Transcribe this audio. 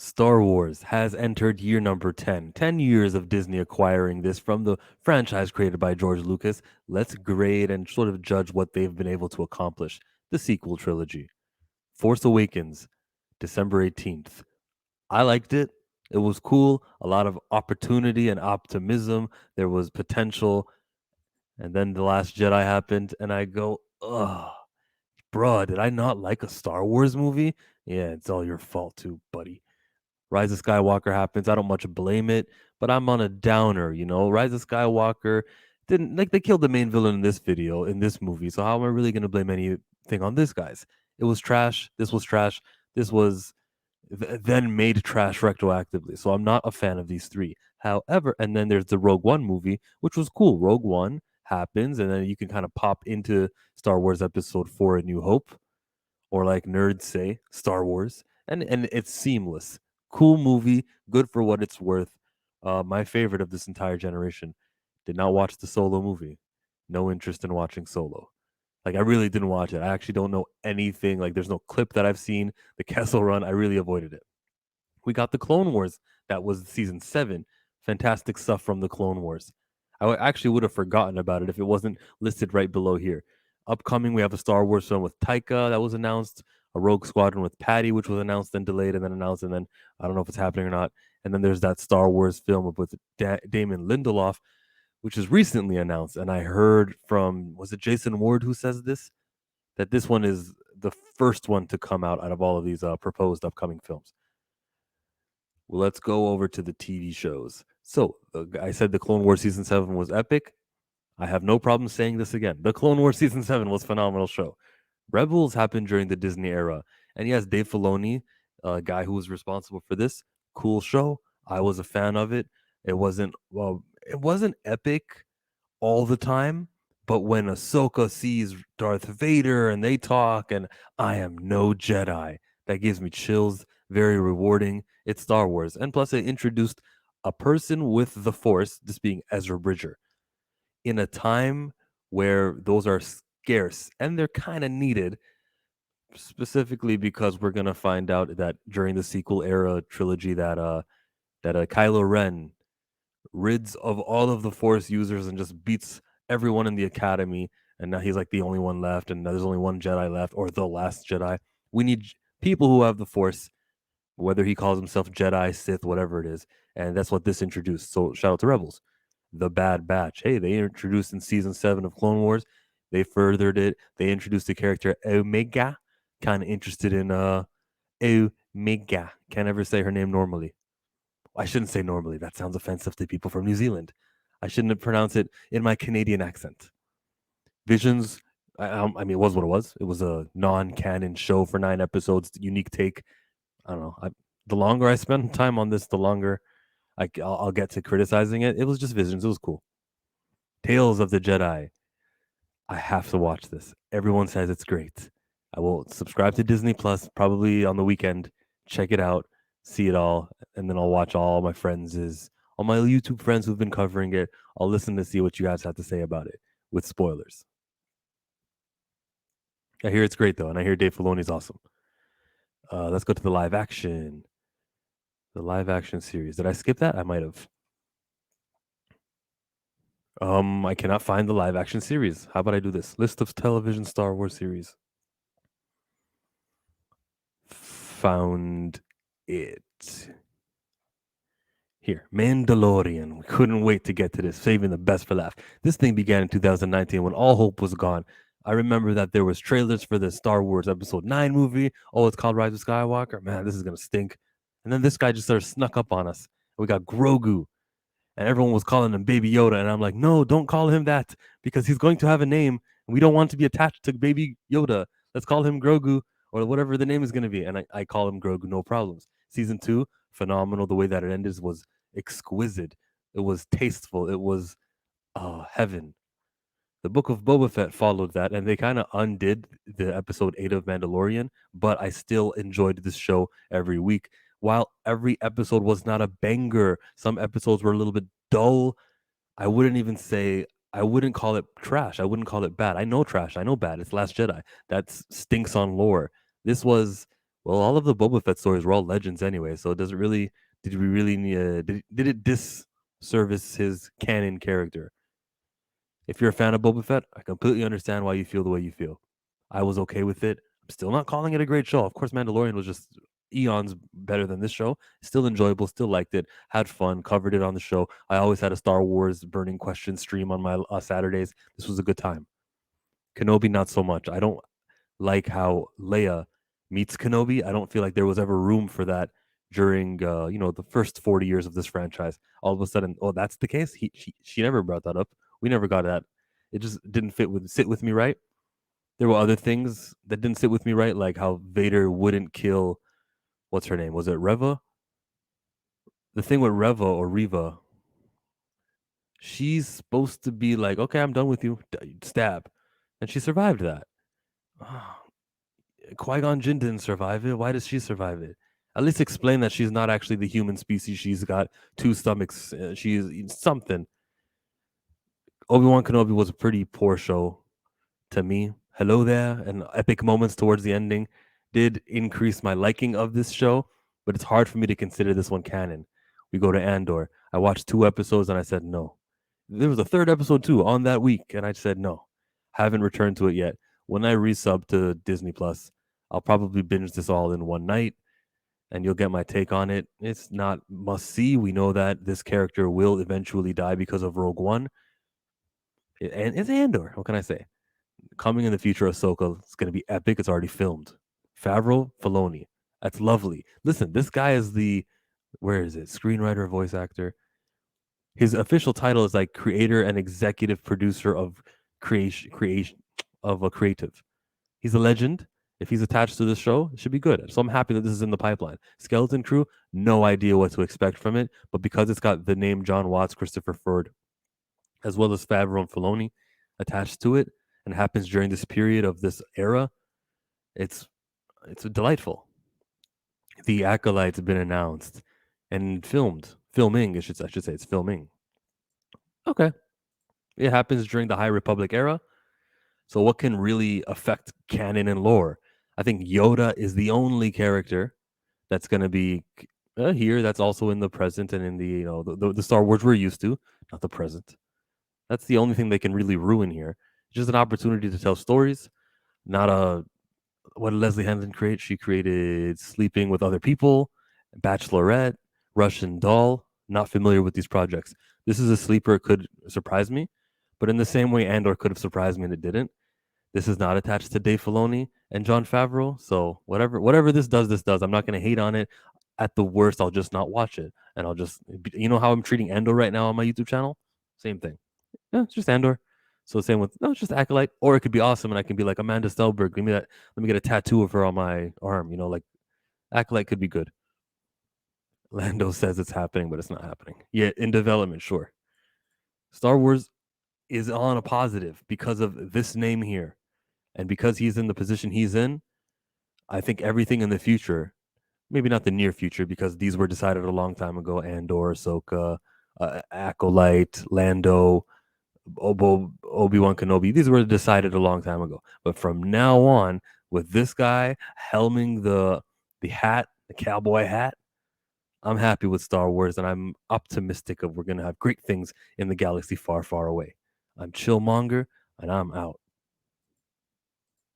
Star Wars has entered year number 10. 10 years of Disney acquiring this from the franchise created by George Lucas. Let's grade and sort of judge what they've been able to accomplish. The sequel trilogy. Force Awakens, December 18th. I liked it. It was cool. A lot of opportunity and optimism. There was potential. And then The Last Jedi happened, and I go, ugh, bruh, did I not like a Star Wars movie? Yeah, it's all your fault too, buddy. Rise of Skywalker happens. I don't much blame it, but I'm on a downer, you know. Rise of Skywalker didn't like they killed the main villain in this video, in this movie. So how am I really gonna blame anything on this guys? It was trash. This was trash. This was then made trash retroactively. So I'm not a fan of these three. However, and then there's the Rogue One movie, which was cool. Rogue One happens, and then you can kind of pop into Star Wars Episode 4: A New Hope, or like nerds say, Star Wars, and it's seamless. Cool movie, good for what it's worth. My favorite of this entire generation. Did not watch the Solo movie. No interest in watching Solo. Like I really didn't watch it. I actually don't know anything. Like there's no clip that I've seen. The Kessel Run, I really avoided it. We got the Clone Wars. That was season 7. Fantastic stuff from the Clone Wars. Actually would have forgotten about it if it wasn't listed right below here. Upcoming, we have a Star Wars film with Taika that was announced, a Rogue Squadron with Patty, which was announced and delayed and then announced, and then I don't know if it's happening or not. And then there's that Star Wars film with Damon Lindelof, which is recently announced. And I heard from, was it Jason Ward who says this? That this one is the first one to come out of all of these proposed upcoming films. Well, let's go over to the TV shows. So I said the Clone Wars season 7 was epic. I have no problem saying this again. The Clone Wars season 7 was a phenomenal show. Rebels happened during the Disney era. And yes, Dave Filoni, a guy who was responsible for this, cool show. I was a fan of it. It wasn't epic all the time, but when Ahsoka sees Darth Vader and they talk and I am no Jedi, that gives me chills. Very rewarding. It's Star Wars. And plus, it introduced a person with the Force, this being Ezra Bridger, in a time where those are scarce and they're kind of needed, specifically because we're gonna find out that during the sequel era trilogy that Kylo Ren rids of all of the Force users and just beats everyone in the Academy, and now he's like the only one left, and there's only one Jedi left, or the last Jedi. We need people who have the Force, whether he calls himself Jedi, Sith, whatever it is, and that's what this introduced. So shout out to Rebels, the Bad Batch. Hey, they introduced in season 7 of Clone Wars. They furthered it. They introduced the character Omega. Kind of interested in Omega. Can't ever say her name normally. I shouldn't say normally. That sounds offensive to people from New Zealand. I shouldn't pronounce it in my Canadian accent. Visions, I mean, it was what it was. It was a non-canon show for 9 episodes, unique take. I don't know. The longer I spend time on this, the longer I'll get to criticizing it. It was just Visions. It was cool. Tales of the Jedi. I have to watch this. Everyone says it's great. I will subscribe to Disney Plus probably on the weekend, check it out, see it all, and then I'll watch all all my YouTube friends who've been covering it. I'll listen to see what you guys have to say about it with spoilers. I hear it's great though, and I hear Dave Filoni's awesome. Let's go to the live action. The live action series. Did I skip that? I might have. I cannot find the live action series. How about I do this? List of television Star Wars series. Found it. Here, Mandalorian. We couldn't wait to get to this, saving the best for last. This thing began in 2019 when all hope was gone. I remember that there was trailers for the Star Wars Episode 9 movie. Oh, it's called Rise of Skywalker. Man, this is going to stink. And then this guy just sort of snuck up on us. We got Grogu, and everyone was calling him Baby Yoda. And I'm like, no, don't call him that because he's going to have a name, and we don't want to be attached to Baby Yoda. Let's call him Grogu or whatever the name is going to be. And I call him Grogu, no problems. Season 2, phenomenal. The way that it ended was exquisite. It was tasteful. It was heaven. The Book of Boba Fett followed that, and they kind of undid the episode 8 of Mandalorian, but I still enjoyed this show every week. While every episode was not a banger, some episodes were a little bit dull. I wouldn't even say, I wouldn't call it trash. I wouldn't call it bad. I know trash. I know bad. It's Last Jedi. That stinks on lore. This was Well, all of the Boba Fett stories were all legends anyway, so does it really? Did we really need? Did it disservice his canon character? If you're a fan of Boba Fett, I completely understand why you feel the way you feel. I was okay with it. I'm still not calling it a great show. Of course, Mandalorian was just eons better than this show. Still enjoyable, still liked it, had fun, covered it on the show. I always had a Star Wars burning question stream on my Saturdays. This was a good time. Kenobi, not so much. I don't like how Leia meets Kenobi. I don't feel like there was ever room for that during the first 40 years of this franchise. All of a sudden, oh, that's the case. She never brought that up. We never got that. It just didn't sit with me right. There were other things that didn't sit with me right, like how Vader wouldn't kill what's her name? Was it Reva? The thing with Reva or Reva, she's supposed to be like, okay, I'm done with you, stab, and she survived that. Qui Gon Jinn didn't survive it. Why does she survive it? At least explain that she's not actually the human species. She's got two stomachs. She's something. Obi-Wan Kenobi was a pretty poor show to me. Hello there, and epic moments towards the ending did increase my liking of this show, but it's hard for me to consider this one canon. We go to Andor. I watched 2 episodes and I said no. There was a third episode too on that week, and I said no. Haven't returned to it yet. When I resub to Disney Plus, I'll probably binge this all in one night, and you'll get my take on it. It's not must see. We know that this character will eventually die because of Rogue One, and it's Andor. What can I say? Coming in the future, Ahsoka is going to be epic. It's already filmed. Favreau, Filoni. That's lovely. Listen, this guy is where is it? Screenwriter, voice actor. His official title is like creator and executive producer of creation of a creative. He's a legend. If he's attached to this show, it should be good. So I'm happy that this is in the pipeline. Skeleton Crew, no idea what to expect from it, but because it's got the name John Watts, Christopher Ford, as well as Favreau and Filoni attached to it, and happens during this period of this era, it's delightful. The Acolyte's been announced and filmed. Filming, I should say it's filming. Okay. It happens during the High Republic era. So what can really affect canon and lore? I think Yoda is the only character that's going to be here that's also in the present and in the the Star Wars we're used to, not the present. That's the only thing they can really ruin here. It's just an opportunity to tell stories, not a what did Leslie Hansen create? She created Sleeping with Other People, Bachelorette, Russian Doll. Not familiar with these projects. This is a sleeper. It could surprise me, but in the same way Andor could have surprised me and it didn't. This is not attached to Dave Filoni and Jon Favreau. So whatever this does, this does. I'm not going to hate on it. At the worst, I'll just not watch it, and I'll just how I'm treating Andor right now on my YouTube channel. Same thing. Yeah, it's just Andor. So same with no, it's just Acolyte, or it could be awesome, and I can be like Amanda Stelberg. Give me that. Let me get a tattoo of her on my arm. Like Acolyte could be good. Lando says it's happening, but it's not happening. Yeah, in development, sure. Star Wars is on a positive because of this name here, and because he's in the position he's in. I think everything in the future, maybe not the near future, because these were decided a long time ago. Andor, Ahsoka, Acolyte, Lando, Obi-Wan Kenobi. These were decided a long time ago. But from now on, with this guy helming the hat, the cowboy hat, I'm happy with Star Wars, and I'm optimistic of we're gonna have great things in the galaxy far, far away. I'm Chillmonger, and I'm out.